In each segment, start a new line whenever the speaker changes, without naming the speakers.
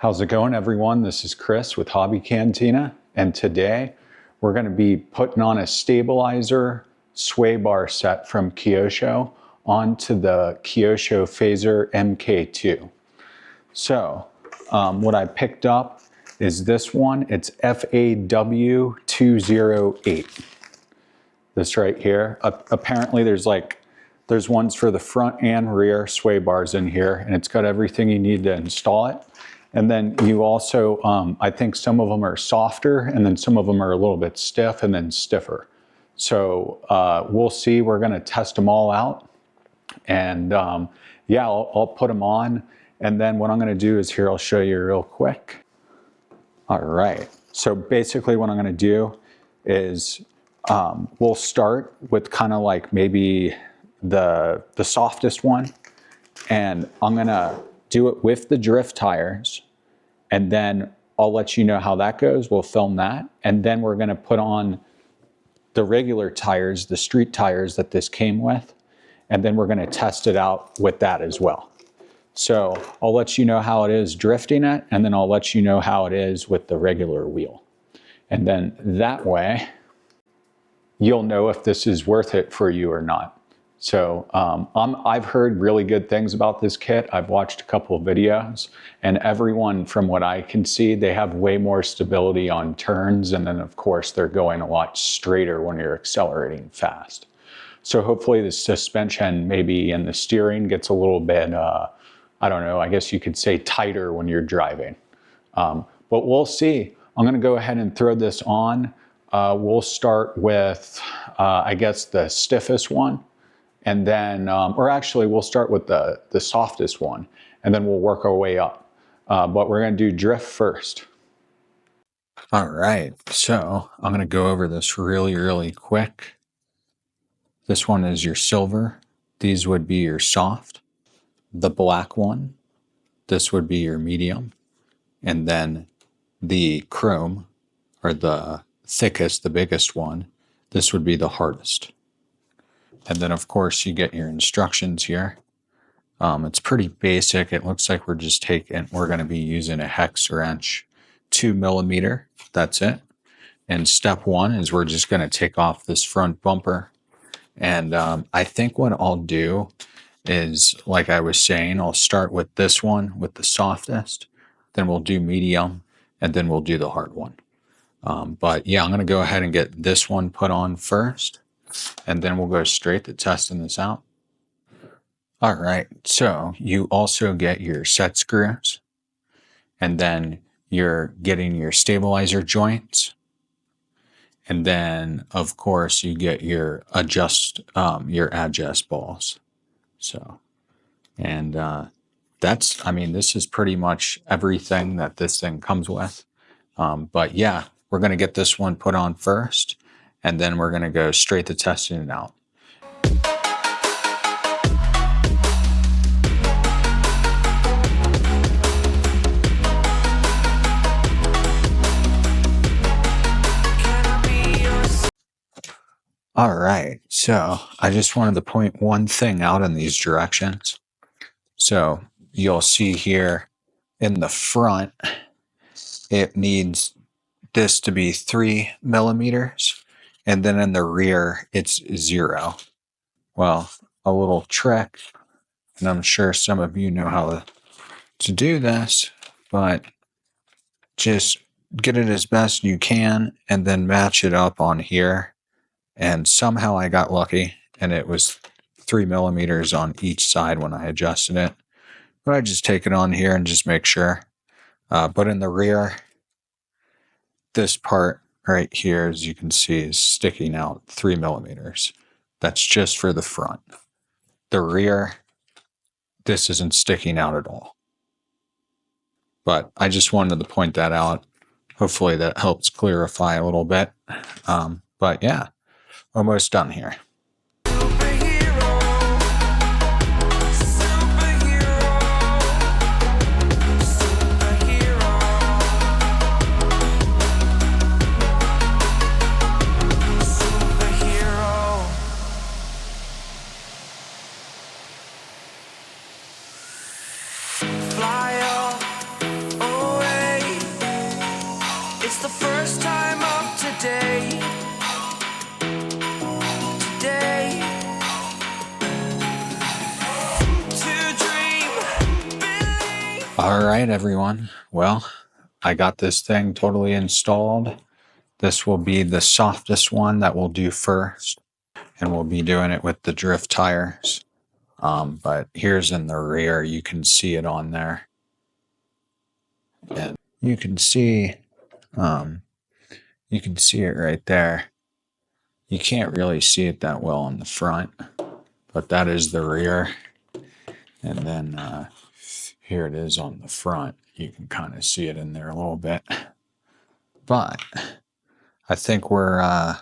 How's it going, everyone? This is Chris with Hobby Cantina, and today we're going to be putting on a stabilizer sway bar set from Kyosho onto the Kyosho Fazer Mk2. So what I picked up is this one. It's FAW208. This right here. Apparently there's ones for the front and rear sway bars in here, and it's got everything you need to install it. And then you also, I think some of them are softer, and then some of them are a little bit stiff and then stiffer. So we'll see. We're going to test them all out. And yeah, I'll put them on. And then what I'm going to do is here, I'll show you real quick. All right. So basically what I'm going to do is we'll start with kind of like maybe the softest one. And I'm going to do it with the drift tires, and then I'll let you know how that goes. We'll film that, and then we're going to put on the regular tires, the street tires that this came with, and then we're going to test it out with that as well. So I'll let you know how it is drifting it, and then I'll let you know how it is with the regular wheel. And then that way, you'll know if this is worth it for you or not. So I've heard really good things about this kit. I've watched a couple of videos, and everyone, from what I can see, they have way more stability on turns, and then of course they're going a lot straighter when you're accelerating fast. So hopefully the suspension maybe and the steering gets a little bit, I don't know, I guess you could say tighter when you're driving. But we'll see. I'm gonna go ahead and throw this on. We'll start with, I guess, the stiffest one. And then, or actually we'll start with the softest one, and then we'll work our way up. But we're gonna do drift first. All right, so I'm gonna go over this really quick. This one is your silver. These would be your soft. The black one, this would be your medium. And then the chrome, or the thickest, the biggest one, this would be the hardest. And then, of course, you get your instructions here. It's pretty basic. It looks like we're going to be using a hex wrench, 2 millimeter. That's it. And step one is we're just going to take off this front bumper. And I think what I'll do is, like I was saying, I'll start with this one, with the softest. Then we'll do medium, and then we'll do the hard one. But yeah, I'm going to go ahead and get this one put on first. And then we'll go straight to testing this out. All right, so you also get your set screws, and then you're getting your stabilizer joints. And then, of course, you get your adjust balls. So, and that's, I mean, this is pretty much everything that this thing comes with. But yeah, we're going to get this one put on first, and then we're going to go straight to testing it out. All right, so I just wanted to point one thing out in these directions. So you'll see here in the front, it needs this to be 3 millimeters. And then in the rear, it's 0. Well, a little trick, and I'm sure some of you know how to do this, but just get it as best you can and then match it up on here. And somehow I got lucky, and it was 3 millimeters on each side when I adjusted it. But I just take it on here and just make sure. But in the rear, this part right here, as you can see, is sticking out 3 millimeters. That's just for the front. The rear, this isn't sticking out at all. But I just wanted to point that out. Hopefully that helps clarify a little bit. But yeah, almost done here.
Fly on, oh.
All right, everyone. Well, I got this thing totally installed. This will be the softest one that we'll do first, and we'll be doing it with the drift tires. But here's in the rear, you can see it on there. And you can see it right there. You can't really see it that well on the front, but that is the rear. And then here it is on the front. You can kind of see it in there a little bit. But I think I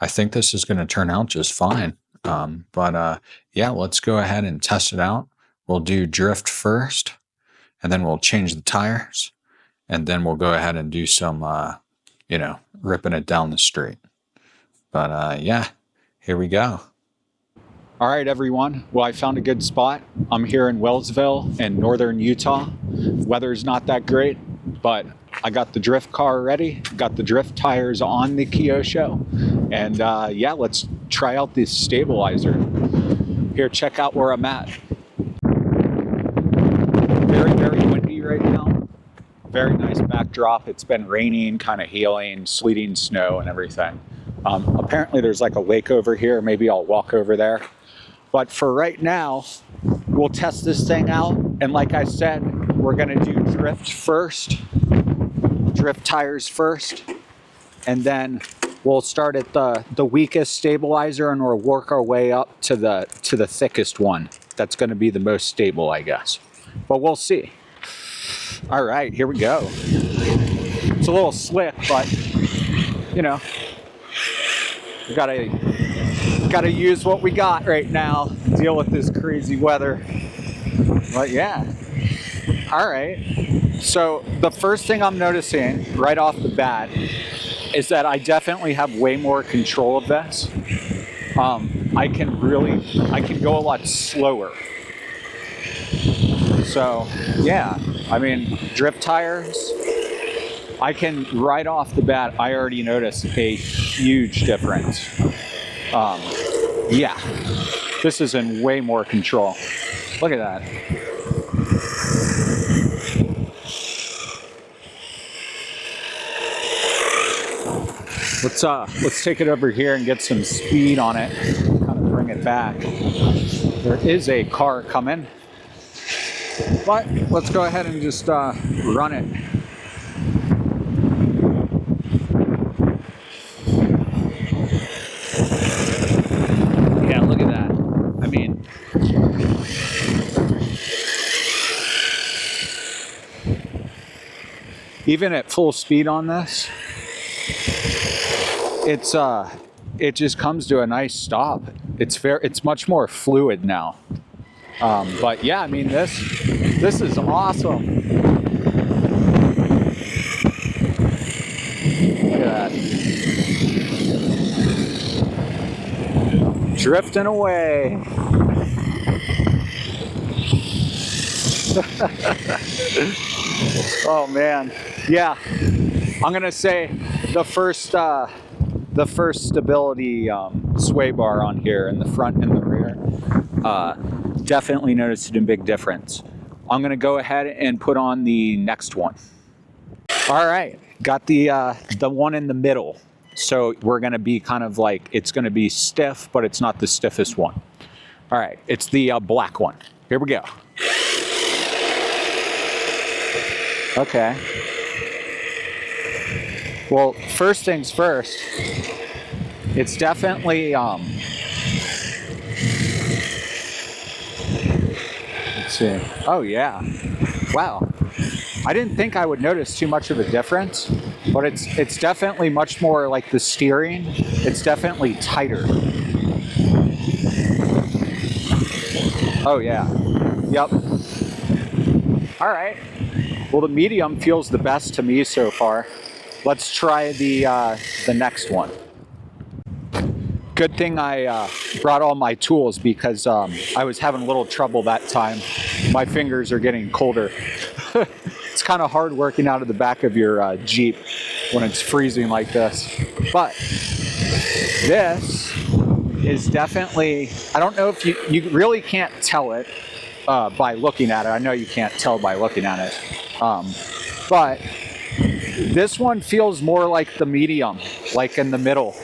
think this is going to turn out just fine. Yeah, let's go ahead and test it out. We'll do drift first, and then we'll change the tires, and then we'll go ahead and do some, ripping it down the street. But yeah, here we go. All right, everyone. Well, I found a good spot. I'm here in Wellsville in northern Utah. Weather's not that great, but I got the drift car ready, got the drift tires on the Kyosho, and yeah, let's try out this stabilizer. Here, check out where I'm at. Very, very windy right now. Very nice backdrop. It's been raining, kind of hailing, sleeting, snow, and everything. Apparently there's like a lake over here. Maybe I'll walk over there. But for right now, we'll test this thing out. And like I said, we're gonna do drift first, drift tires first, and then we'll start at the weakest stabilizer and we'll work our way up to the thickest one. That's gonna be the most stable, I guess. But we'll see. All right, here we go. It's a little slick, but you know, we gotta use what we got right now to deal with this crazy weather. But yeah, all right. So the first thing I'm noticing right off the bat is that I definitely have way more control of this. I can go a lot slower. So yeah, I mean, drift tires, I can right off the bat, I already notice a huge difference. Yeah, this is in way more control. Look at that. Let's take it over here and get some speed on it, kind of bring it back. There is a car coming, but let's go ahead and just run it. Yeah, look at that. I mean, even at full speed on this, it just comes to a nice stop. It's much more fluid now. But yeah, I mean, this is awesome. Look at that. Drifting away. Oh man. Yeah. I'm gonna say the first stability sway bar on here in the front and the rear, definitely noticed a big difference. I'm gonna go ahead and put on the next one. All right, got the one in the middle. So we're gonna be kind of like, it's gonna be stiff, but it's not the stiffest one. All right, it's the black one. Here we go. Okay. Well, first things first, it's definitely, let's see. Oh yeah, wow. I didn't think I would notice too much of a difference, but it's definitely much more like the steering. It's definitely tighter. Oh yeah, yep. All right, well the medium feels the best to me so far. Let's try the next one. Good thing I brought all my tools because I was having a little trouble that time. My fingers are getting colder. It's kind of hard working out of the back of your Jeep when it's freezing like this. But this is definitely, I don't know if you really can't tell it, by looking at it. I know you can't tell by looking at it. But this one feels more like the medium, like in the middle.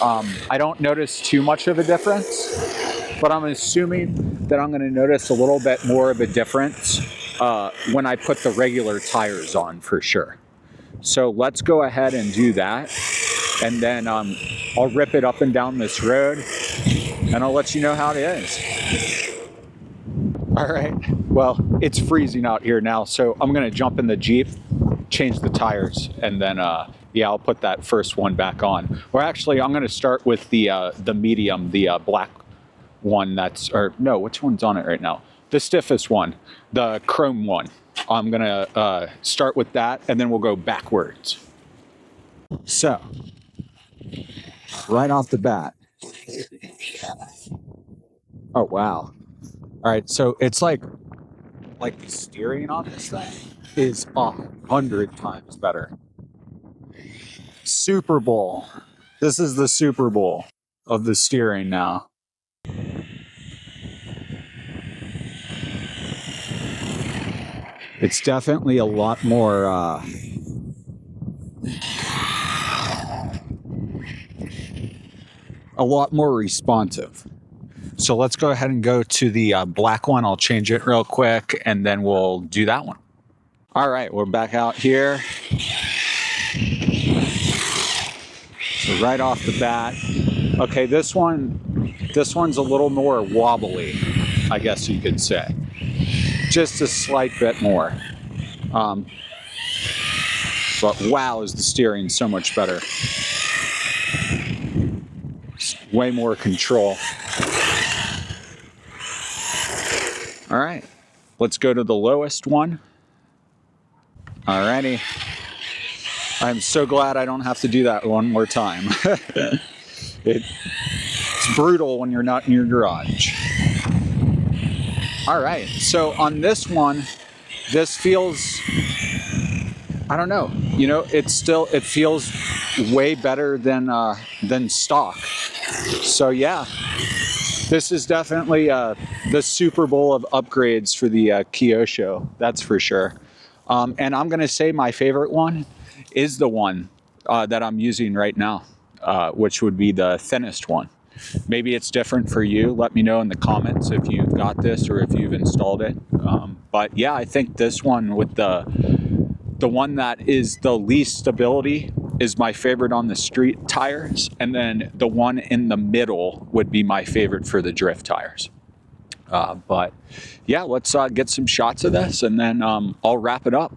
I don't notice too much of a difference, but I'm assuming that I'm going to notice a little bit more of a difference when I put the regular tires on for sure. So let's go ahead and do that. And then I'll rip it up and down this road and I'll let you know how it is. All right, well, it's freezing out here now, so I'm gonna jump in the Jeep, change the tires, and then yeah, I'll put that first one back on. Or actually, I'm gonna start with the medium, the black one that's, or no, which one's on it right now? The stiffest one, the chrome one. I'm gonna start with that, and then we'll go backwards. So, right off the bat. Oh, wow. All right, so it's like the steering on this thing is 100 times better. Super Bowl. This is the Super Bowl of the steering now. It's definitely a lot more responsive. So let's go ahead and go to the black one. I'll change it real quick and then we'll do that one. All right, we're back out here. So right off the bat, okay, this one's a little more wobbly, I guess you could say. Just a slight bit more. But wow, is the steering so much better. It's way more control. All right, let's go to the lowest one. Alrighty. I'm so glad I don't have to do that one more time. It's brutal when you're not in your garage. All right, so on this one, this feels, I don't know, you know, it feels way better than stock. So yeah, this is definitely the Super Bowl of upgrades for the Kyosho, that's for sure. And I'm gonna say my favorite one is the one that I'm using right now, which would be the thinnest one. Maybe it's different for you. Let me know in the comments if you've got this or if you've installed it. But yeah, I think this one with the one that is the least stability is my favorite on the street tires. And then the one in the middle would be my favorite for the drift tires. But yeah, let's get some shots of this and then I'll wrap it up.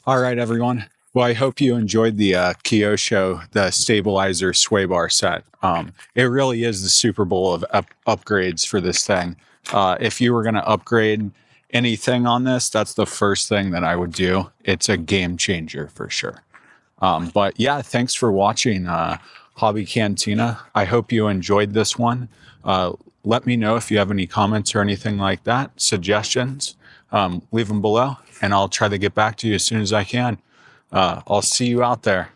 All right, everyone. Well, I hope you enjoyed the Kyosho, the stabilizer sway bar set. It really is the Super Bowl of upgrades for this thing. If you were going to upgrade anything on this, that's the first thing that I would do. It's a game changer for sure. But yeah, thanks for watching Hobby Cantina. I hope you enjoyed this one. Let me know if you have any comments or anything like that, suggestions. Leave them below, and I'll try to get back to you as soon as I can. I'll see you out there.